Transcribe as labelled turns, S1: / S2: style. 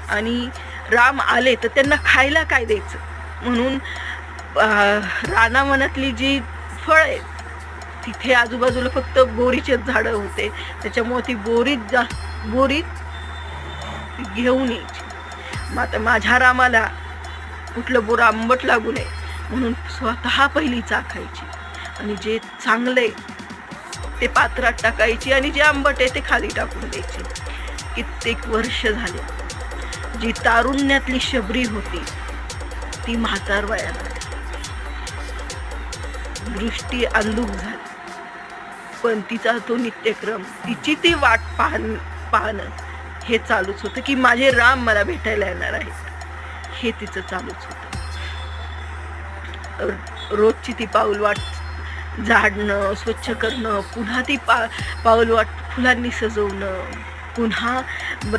S1: आणि राम आले तर त्यांना खायला काय द्यायचं म्हणून रानावनातली जी फळ आहेत तिथे आजूबाजूला फक्त बोरीचे झाडं होते, त्याच्यामुळे ती बोरीत घेऊन यायची. मग आता माझ्या रामाला कुठलं बोर आंबट लागू नये म्हणून स्वतः पहिली चाखायची आणि जे चांगले ते पात्रात टाकायची आणि जे आंबट आहे ते खाली टाकून द्यायची. कित्येक वर्ष झाले. जी तारुण्यातली शबरी होती ती म्हातार वयाला दृष्टी अंधुक झाली, पण तिचा तो नित्यक्रम, तिची ती वाट पाहणं हे चालूच होतं की माझे राम मला भेटायला येणार आहेत, हे तिचं चालूच होतं. रोजची ती पाऊलवाट झाडणं, स्वच्छ करणं, पुन्हा ती पाऊलवाट फुलांनी सजवणं, पुन्हा